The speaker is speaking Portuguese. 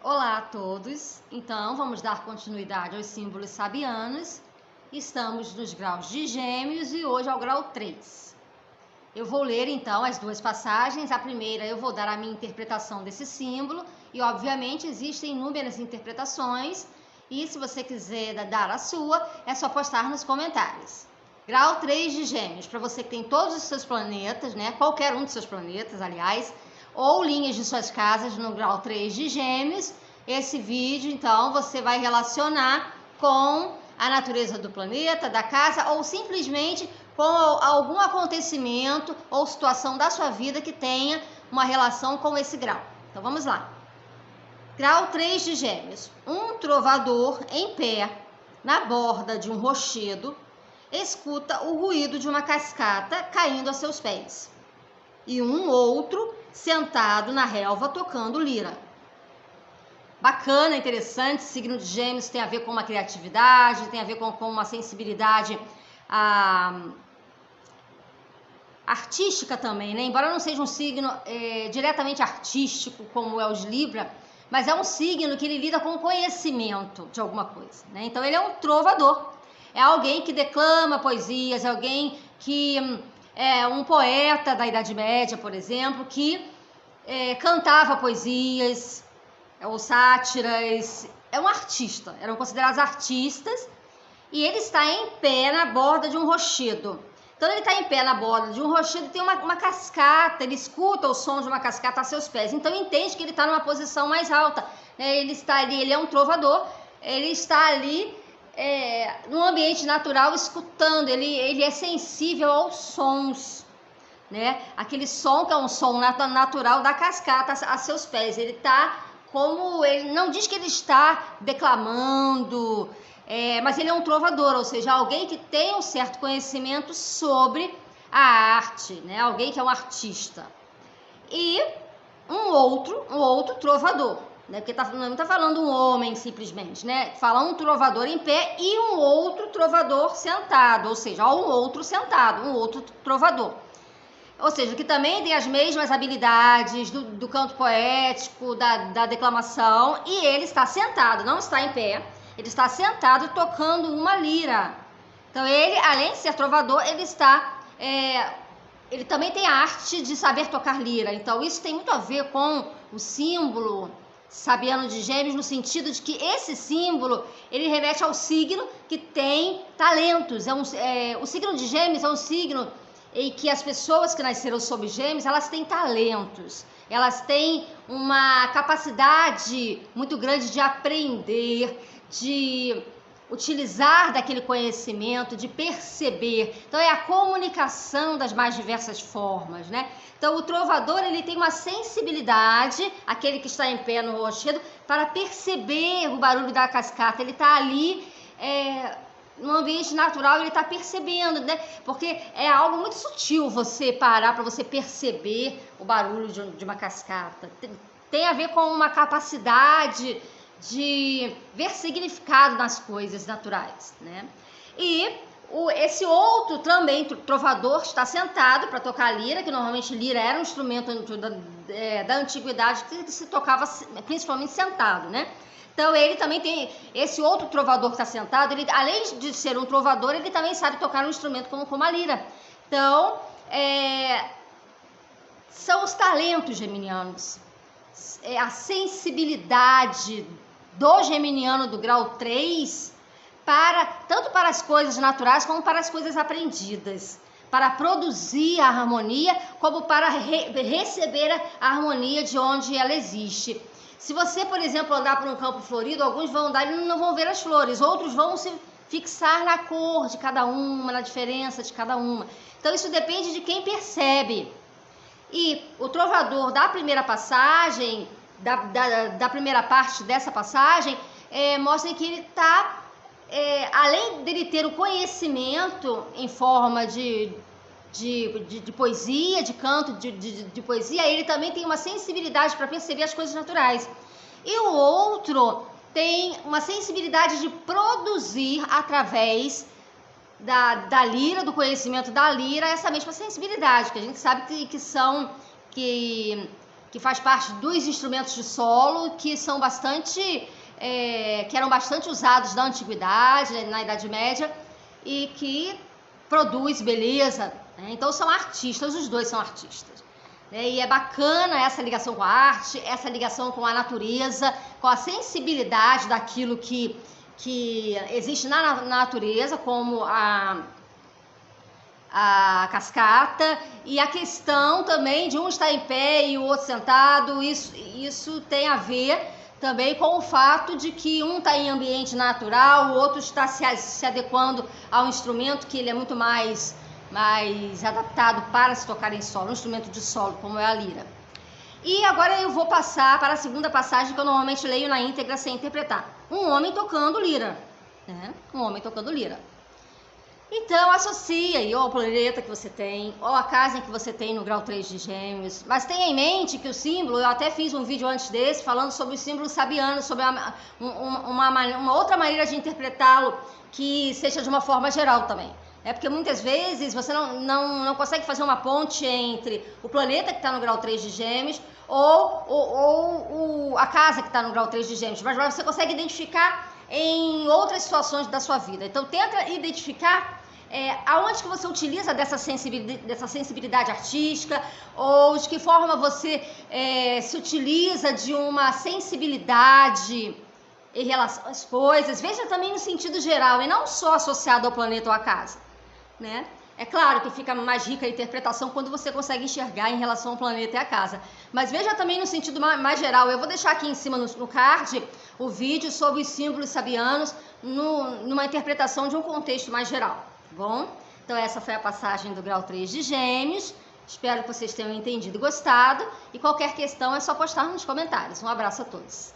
Olá a todos, então vamos dar continuidade aos símbolos sabianos. Estamos nos graus de Gêmeos e hoje é o grau 3. Eu vou ler então as duas passagens. A primeira eu vou dar a minha interpretação desse símbolo e obviamente existem inúmeras interpretações e se você quiser dar a sua é só postar nos comentários. Grau 3 de Gêmeos, para você que tem todos os seus planetas, né? Qualquer um dos seus planetas, aliás, ou linhas de suas casas no grau 3 de Gêmeos. Esse vídeo, então, você vai relacionar com a natureza do planeta, da casa, ou simplesmente com algum acontecimento ou situação da sua vida que tenha uma relação com esse grau. Então, vamos lá. Grau 3 de Gêmeos. Um trovador em pé, na borda de um rochedo, escuta o ruído de uma cascata caindo a seus pés. E um outro sentado na relva tocando lira. Bacana, interessante, signo de Gêmeos tem a ver com uma criatividade, tem a ver com uma sensibilidade artística também, né? Embora não seja um signo diretamente artístico como é os Libra, mas é um signo que ele lida com o conhecimento de alguma coisa, né? Então ele é um trovador, é alguém que declama poesias, é alguém que é um poeta da Idade Média, por exemplo, que cantava poesias ou sátiras, é um artista, eram considerados artistas, e ele está em pé na borda de um rochedo. Então ele está em pé na borda de um rochedo, tem uma cascata, ele escuta o som de uma cascata a seus pés, então entende que ele está numa posição mais alta, né? Ele está ali, ele é um trovador, ele está ali num ambiente natural escutando, ele é sensível aos sons, né? Aquele som que é um som natural da cascata a seus pés, ele está como, ele não diz que ele está declamando, mas ele é um trovador, ou seja, alguém que tem um certo conhecimento sobre a arte, né? Alguém que é um artista. E um outro trovador, né? Porque não está falando um homem simplesmente, né? Fala um trovador em pé e um outro trovador sentado, ou seja, um outro sentado, um outro trovador. Ou seja, que também tem as mesmas habilidades do canto poético, da declamação, e ele está sentado, não está em pé, ele está sentado tocando uma lira. Então ele, além de ser trovador, ele também tem a arte de saber tocar lira. Então isso tem muito a ver com o símbolo sabiano de Gêmeos, no sentido de que esse símbolo, ele remete ao signo que tem talentos. O signo de Gêmeos é um signo em que as pessoas que nasceram sob Gêmeos, elas têm talentos, elas têm uma capacidade muito grande de aprender, de utilizar daquele conhecimento, de perceber. Então é a comunicação das mais diversas formas, né? Então o trovador, ele tem uma sensibilidade, aquele que está em pé no rochedo, para perceber o barulho da cascata. Ele está ali no ambiente natural, ele está percebendo, né? Porque é algo muito sutil você parar para você perceber o barulho de uma cascata. Tem a ver com uma capacidade de ver significado nas coisas naturais, né? E esse outro também trovador está sentado para tocar lira, que normalmente lira era um instrumento da antiguidade que se tocava principalmente sentado, né? Então ele também tem, esse outro trovador que está sentado, ele, além de ser um trovador, ele também sabe tocar um instrumento como a lira. Então, são os talentos geminianos, a sensibilidade do geminiano do grau 3, tanto para as coisas naturais como para as coisas aprendidas, para produzir a harmonia, como para receber a harmonia de onde ela existe. Se você, por exemplo, andar por um campo florido, alguns vão andar e não vão ver as flores, outros vão se fixar na cor de cada uma, na diferença de cada uma. Então isso depende de quem percebe. E o trovador da primeira passagem, da primeira parte dessa passagem, mostra que ele está, além dele ter o conhecimento em forma de poesia, de canto, de poesia, ele também tem uma sensibilidade para perceber as coisas naturais. E o outro tem uma sensibilidade de produzir através da lira, do conhecimento da lira, essa mesma sensibilidade, que a gente sabe que que faz parte dos instrumentos de solo que são bastante, que eram bastante usados na antiguidade, na Idade Média, e que produz beleza, né? Então são artistas, os dois são artistas, né? E é bacana essa ligação com a arte, essa ligação com a natureza, com a sensibilidade daquilo que existe na natureza, como a cascata, e a questão também de um estar em pé e o outro sentado. Isso tem a ver também com o fato de que um está em ambiente natural, o outro está se adequando ao instrumento, que ele é muito mais adaptado para se tocar em solo, um instrumento de solo, como é a lira. E agora eu vou passar para a segunda passagem, que eu normalmente leio na íntegra sem interpretar. Um homem tocando lira, né? Um homem tocando lira. Então, associa aí ou ao planeta que você tem, ou a casa em que você tem no grau 3 de Gêmeos. Mas tenha em mente que o símbolo, eu até fiz um vídeo antes desse, falando sobre os símbolos sabianos, sobre uma outra maneira de interpretá-lo, que seja de uma forma geral também. É porque muitas vezes você não consegue fazer uma ponte entre o planeta que está no grau 3 de Gêmeos ou a casa que está no grau 3 de Gêmeos, mas você consegue identificar em outras situações da sua vida. Então tenta identificar aonde que você utiliza dessa sensibilidade artística, ou de que forma você se utiliza de uma sensibilidade em relação às coisas. Veja também no sentido geral e não só associado ao planeta ou à casa, né? É claro que fica mais rica a interpretação quando você consegue enxergar em relação ao planeta e à casa. Mas veja também no sentido mais geral. Eu vou deixar aqui em cima no card o vídeo sobre os símbolos sabianos numa interpretação de um contexto mais geral, tá bom? Então essa foi a passagem do grau 3 de Gêmeos. Espero que vocês tenham entendido e gostado. E qualquer questão é só postar nos comentários. Um abraço a todos.